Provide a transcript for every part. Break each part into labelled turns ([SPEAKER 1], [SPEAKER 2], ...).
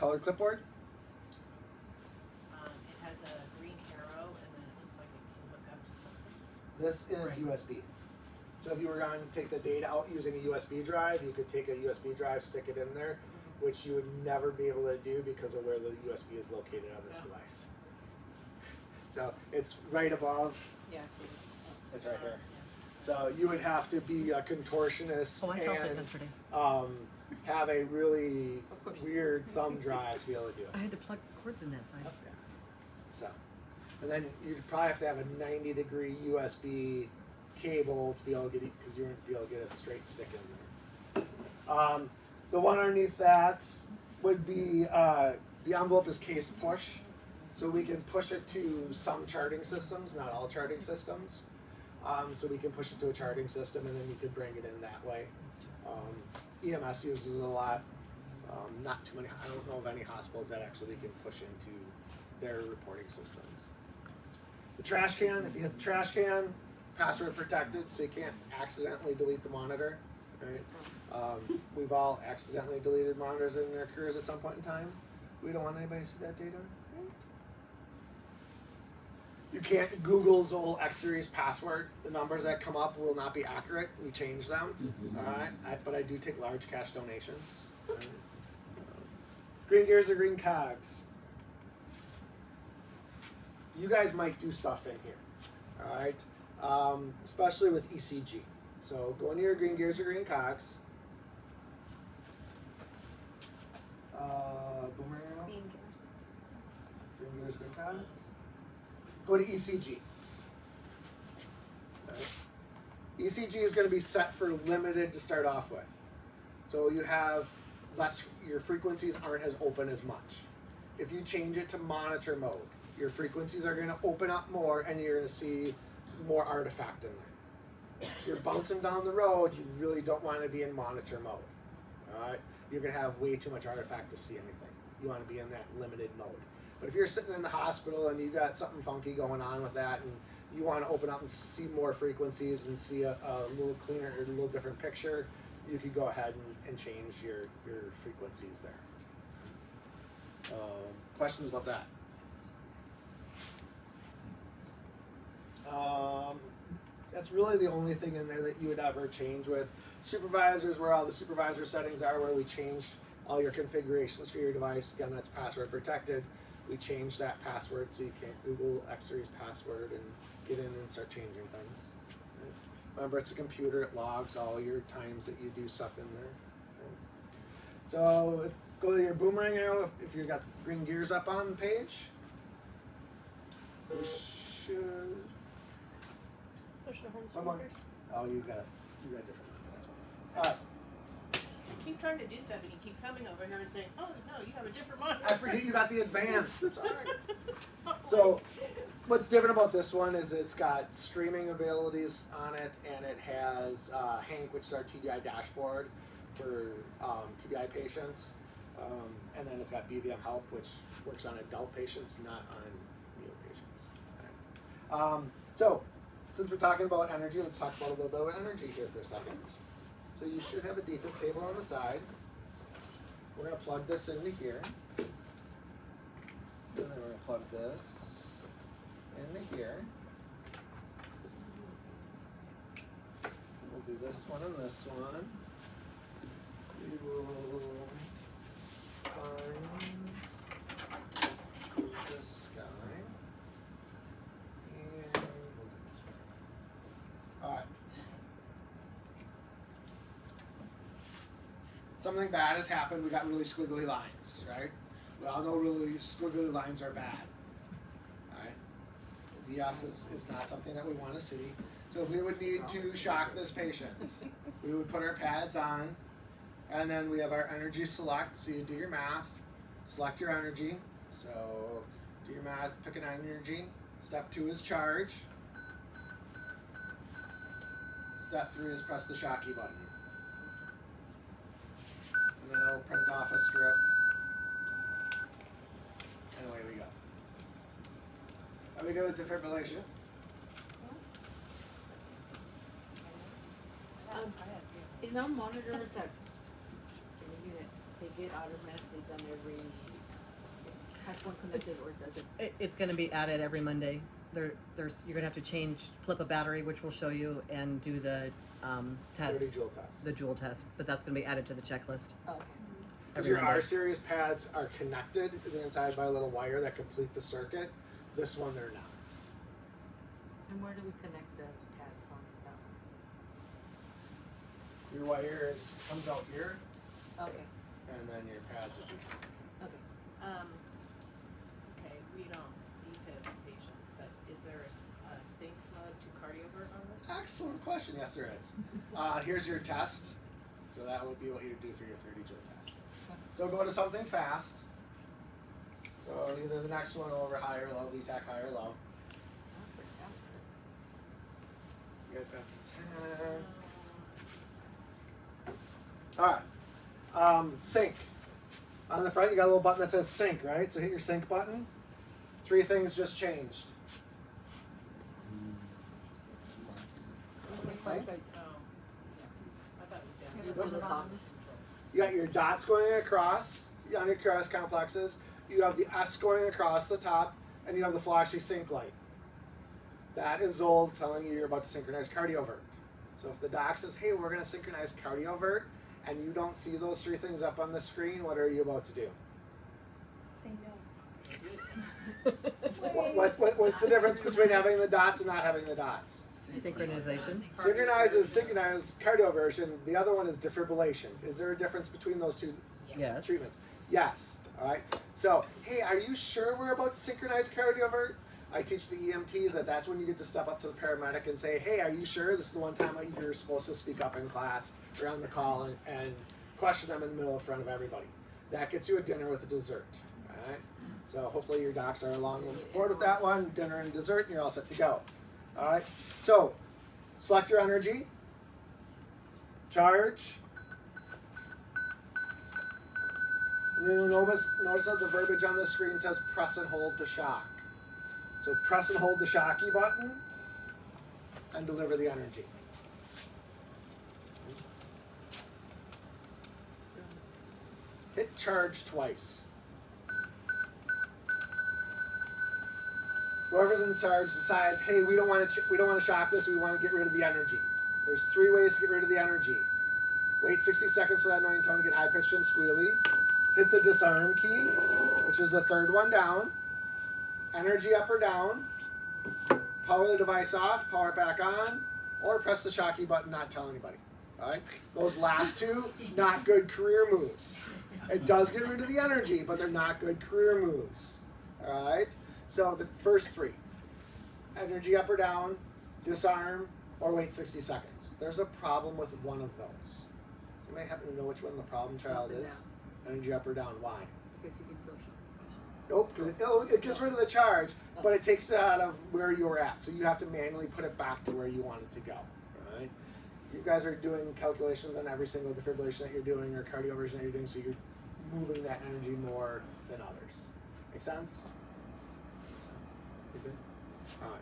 [SPEAKER 1] colored clipboard?
[SPEAKER 2] It has a green arrow and then it looks like it can hook up to something.
[SPEAKER 1] This is USB. So if you were going to take the data out using a USB drive, you could take a USB drive, stick it in there, which you would never be able to do because of where the USB is located on this device. So it's right above.
[SPEAKER 3] Yeah.
[SPEAKER 1] It's right here. So you would have to be a contortionist and have a really weird thumb drive to be able to do it.
[SPEAKER 3] I had to plug cords in that side.
[SPEAKER 1] Yeah. So, and then you'd probably have to have a 90-degree USB cable to be able to get it, because you wouldn't be able to get a straight stick in there. The one underneath that would be the envelope is case push, so we can push it to some charting systems, not all charting systems. So we can push it to a charting system, and then you could bring it in that way. EMS uses it a lot. Not too many. I don't know of any hospitals that actually can push into their reporting systems. The trash can. If you hit the trash can, password protected, so you can't accidentally delete the monitor. Right? We've all accidentally deleted monitors in our careers at some point in time. We don't want anybody to see that data. You can't Google ZOLL X-Series password. The numbers that come up will not be accurate. We change them. But I do take large cash donations. Right? Green gears or green cogs. You guys might do stuff in here. All right, especially with ECG. So go into your green gears or green cogs. Boomerang. Green gears, green cogs. Go to ECG. Okay. ECG is going to be set for limited to start off with. So you have less, your frequencies aren't as open as much. If you change it to monitor mode, your frequencies are going to open up more and you're going to see more artifact in there. If you're bouncing down the road, you really don't want to be in monitor mode. All right? You're going to have way too much artifact to see anything. You want to be in that limited mode. But if you're sitting in the hospital and you got something funky going on with that and you want to open up and see more frequencies and see a little cleaner or a little different picture, you could go ahead and change your frequencies there. Questions about that? That's really the only thing in there that you would ever change with. Supervisors, where all the supervisor settings are, where we change all your configurations for your device. Again, that's password protected. We change that password so you can't Google X-Series password and get in and start changing things. Right? Remember, it's a computer, it logs all your times that you do stuff in there. Right? So go to your boomerang arrow if you've got the green gears up on the page. You should
[SPEAKER 2] Push the home
[SPEAKER 1] Someone-
[SPEAKER 2] speakers.
[SPEAKER 1] Oh, you got a different one. That's one.
[SPEAKER 2] I keep trying to do something. You keep coming over here and saying, "Oh no, you have a different monitor."
[SPEAKER 1] I forget you got the advanced. It's all right. So, what's different about this one is it's got streaming abilities on it, and it has Hank, which is our TBI dashboard for TBI patients, and then it's got BVM help, which works on adult patients, not on neo patients. Right. So, since we're talking about energy, let's talk about a little bit of energy here for a second. So you should have a default cable on the side. We're going to plug this into here. And then we're going to plug this into here. We'll do this one and this one. We will find this guy. And we'll do this one. Alright. Something bad has happened, we got really squiggly lines, right? We all know really squiggly lines are bad, right? VF is not something that we want to see. So if we would need to shock this patient, we would put our pads on, and then we have our energy select, so you do your math, select your energy, so do your math, pick an energy. Step 2 is charge. Step 3 is press the shocky button. And then it'll print off a strip. And away we go. Are we good with defibrillation?
[SPEAKER 3] Is now monitors that in the unit, they get automatically done every, has one connected or does it?
[SPEAKER 4] It's going to be added every Monday. There's you're going to have to flip a battery, which will show you, and do the test,
[SPEAKER 1] 30 joule test.
[SPEAKER 4] the Joule test. But that's going to be added to the checklist.
[SPEAKER 3] Oh, okay.
[SPEAKER 1] Because
[SPEAKER 4] every
[SPEAKER 1] your
[SPEAKER 4] Monday.
[SPEAKER 1] R series pads are connected to the inside by a little wire that complete the circuit. This one they're not.
[SPEAKER 3] And where do we connect those pads on that
[SPEAKER 1] Your wire comes out here,
[SPEAKER 3] one? Okay,
[SPEAKER 1] and then your pads will be.
[SPEAKER 3] okay.
[SPEAKER 2] Okay, we don't need to have patients, but is there a sync mode to cardiovert on this?
[SPEAKER 1] Excellent question. Yes, there is. Here's your test. So that would be what you would do for your 30 joule test. So go to something fast. So either the next one over high or low, VTAC high or low. You guys got 10. Alright. Sync. On the front you got a little button that says sync, right? So hit your sync button. 3 things just changed. Sync.
[SPEAKER 2] Oh, I thought it was
[SPEAKER 3] Yeah,
[SPEAKER 2] down
[SPEAKER 3] the
[SPEAKER 2] here.
[SPEAKER 3] dots.
[SPEAKER 1] You got your dots going across on your cross complexes. You have the S going across the top, and you have the flashy sync light. That is ZOLL telling you you're about to synchronize cardiovert. So if the doc says, hey, we're going to synchronize cardiovert, and you don't see those 3 things up on the screen, what are you about to do?
[SPEAKER 5] Say no.
[SPEAKER 1] What's the difference between having the dots and not having the dots?
[SPEAKER 4] Synchronization.
[SPEAKER 1] Synchronize is synchronized cardioversion. The other one is defibrillation. Is there a difference between those 2
[SPEAKER 4] Yes.
[SPEAKER 1] treatments? Yes. All right. So, hey, are you sure we're about to synchronize cardiovert? I teach the EMTs that that's when you get to step up to the paramedic and say, hey, are you sure this is the one time that you're supposed to speak up in class or on the call and question them in the middle in front of everybody. That gets you a dinner with a dessert. All right. So hopefully your docs are along board with that one, dinner and dessert, and you're all set to go. All right. So select your energy, charge. You'll notice that the verbiage on the screen says press and hold to shock. So press and hold the shocky button and deliver the energy. Hit charge twice. Whoever's in charge decides, hey, we don't want to shock this. We want to get rid of the energy. There's 3 ways to get rid of the energy. Wait 60 seconds for that annoying tone to get high pitched and squealy. Hit the disarm key, which is the 3rd one down. Energy up or down. Power the device off, power it back on, or press the shocky button, not tell anybody. Alright? Those last 2, not good career moves. It does get rid of the energy, but they're not good career moves. Alright? So the first 3. Energy up or down, disarm, or wait 60 seconds. There's a problem with one of those. You may happen to know which one the problem child is. Energy up or down. Why?
[SPEAKER 3] Because you can still show.
[SPEAKER 1] Nope, because it gets rid of the charge, but it takes it out of where you were at. So you have to manually put it back to where you want it to go. Right? You guys are doing calculations on every single defibrillation that you're doing or cardioversion that you're doing, so you're moving that energy more than others. Make sense? You good? All right.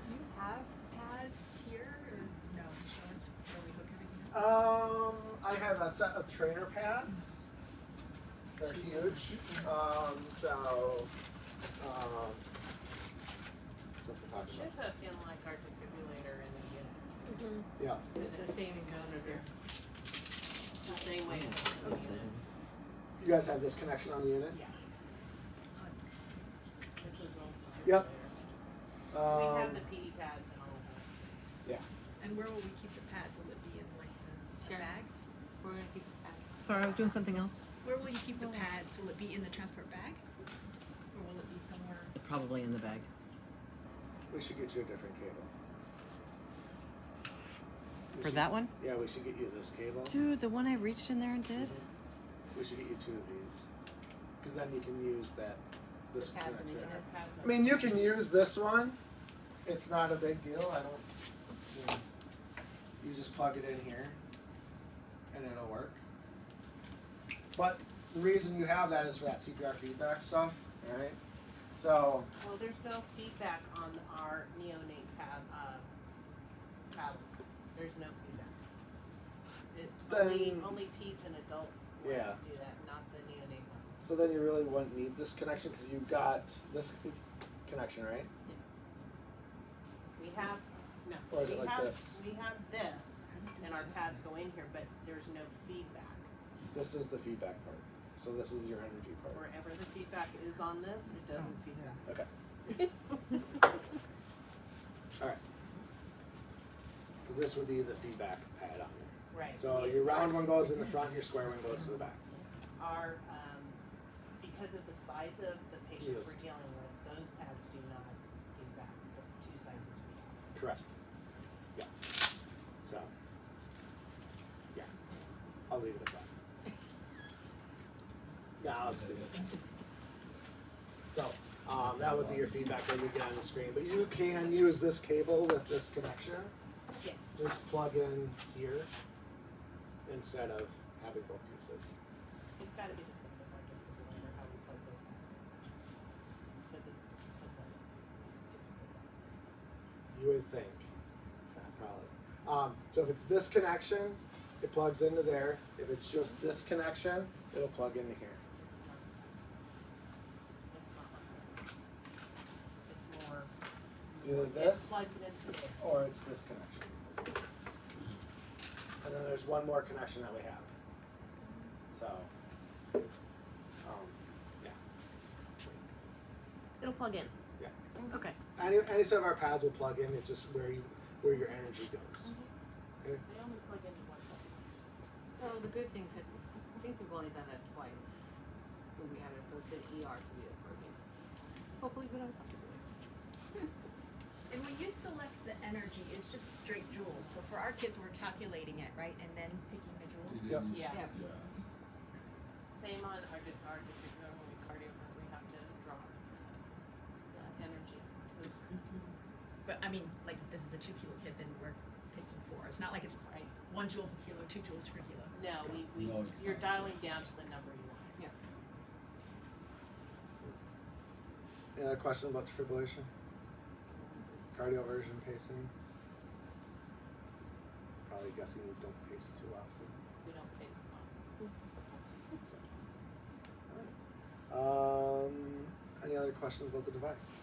[SPEAKER 5] Do you have pads here or no? Show us where we hook everything up.
[SPEAKER 1] I have a set of trainer pads. They're huge. Stuff we're talking
[SPEAKER 2] Should
[SPEAKER 1] about.
[SPEAKER 2] hook in like our defibrillator and then get it.
[SPEAKER 1] Yeah.
[SPEAKER 3] It's the same monitor.
[SPEAKER 2] It's the same way it's
[SPEAKER 1] You guys have this connection on the unit?
[SPEAKER 2] Yeah. It's a ZOLL
[SPEAKER 1] Yep.
[SPEAKER 2] defibrillator. We have the PD pads and all of that.
[SPEAKER 1] Yeah.
[SPEAKER 5] And where will we keep the pads? Will it be in like the
[SPEAKER 3] Sure.
[SPEAKER 5] bag?
[SPEAKER 3] We're gonna keep it back.
[SPEAKER 4] Sorry, I was doing something else.
[SPEAKER 5] Where will you keep the pads? Will it be in the transport bag? Or will it be somewhere?
[SPEAKER 4] Probably in the bag.
[SPEAKER 1] We should get you a different cable.
[SPEAKER 4] For that one?
[SPEAKER 1] Yeah, we should get you this cable.
[SPEAKER 4] Dude, the one I reached in there and did?
[SPEAKER 1] We should get you 2 of these. Because then you can use this
[SPEAKER 3] The pads in the
[SPEAKER 1] connector.
[SPEAKER 3] unit.
[SPEAKER 2] Pads
[SPEAKER 1] I mean, you can use this one. It's not a big deal. You just plug it in here and it'll work. But the reason you have that is for that CPR feedback stuff, right? So,
[SPEAKER 2] Well, there's no feedback on our neonate paddles. There's no feedback.
[SPEAKER 1] Then-
[SPEAKER 2] Only peds and adult
[SPEAKER 1] Yeah.
[SPEAKER 2] ones do that, not the neonate ones.
[SPEAKER 1] So then you really wouldn't need this connection because you've got this connection, right?
[SPEAKER 2] We have, no,
[SPEAKER 1] Or is it
[SPEAKER 2] we
[SPEAKER 1] like
[SPEAKER 2] have,
[SPEAKER 1] this?
[SPEAKER 2] we have this, and our pads go in here, but there's no feedback.
[SPEAKER 1] This is the feedback part. So this is your energy part.
[SPEAKER 2] Wherever the feedback is on this, it doesn't feedback.
[SPEAKER 1] Okay. All right. Because this would be the feedback pad on there.
[SPEAKER 2] Right.
[SPEAKER 1] So
[SPEAKER 2] Yes,
[SPEAKER 1] your round
[SPEAKER 2] ours-
[SPEAKER 1] one goes in the front, your square one goes to the back.
[SPEAKER 2] Our, because of the size of the patients
[SPEAKER 1] Yes.
[SPEAKER 2] we're dealing with, those pads do not feedback, the two sizes we have.
[SPEAKER 1] Correct. Yeah. So. Yeah. I'll leave it at that. Now let's leave it at that. So, that would be your feedback that you get on the screen. But you can use this cable with this connection.
[SPEAKER 2] Yes.
[SPEAKER 1] Just plug in here instead of having both pieces.
[SPEAKER 2] It's gotta be the simplest I can remember how we plug those back. Because it's so difficult.
[SPEAKER 1] You would think. It's not probably. So if it's this connection, it plugs into there. If it's just this connection, it'll plug into here.
[SPEAKER 2] It's not. It's not like that. It's more.
[SPEAKER 1] It's either
[SPEAKER 2] It
[SPEAKER 1] this
[SPEAKER 2] plugs into there.
[SPEAKER 1] or it's this connection. And then there's one more connection that we have. So, yeah.
[SPEAKER 4] It'll plug in.
[SPEAKER 1] Yeah.
[SPEAKER 4] Okay.
[SPEAKER 1] Any set of our pads will plug in. It's just where your energy goes. Okay.
[SPEAKER 2] They only plug into one side.
[SPEAKER 3] So the good thing is that I think we've only done that twice when we had it both in ER to be the program. Hopefully we don't have to do it.
[SPEAKER 5] And when you select the energy, it's just straight joules. So for our kids, we're calculating it, right? And then picking the joule.
[SPEAKER 1] Yep.
[SPEAKER 2] Yeah.
[SPEAKER 3] Yeah.
[SPEAKER 2] Same on our different, when we cardio, we have to draw the energy.
[SPEAKER 5] But I mean, like if this is a 2 kilo kid, then we're picking 4. It's not like it's
[SPEAKER 2] Right.
[SPEAKER 5] 1 joule per kilo, 2 joules per kilo.
[SPEAKER 2] No,
[SPEAKER 6] No, it's
[SPEAKER 2] you're
[SPEAKER 6] not.
[SPEAKER 2] dialing down to the number you want.
[SPEAKER 1] Any other question about defibrillation? Cardioversion, pacing? Probably guessing you don't pace too often.
[SPEAKER 2] We don't phase them
[SPEAKER 1] So. Alright. Any other questions about the device?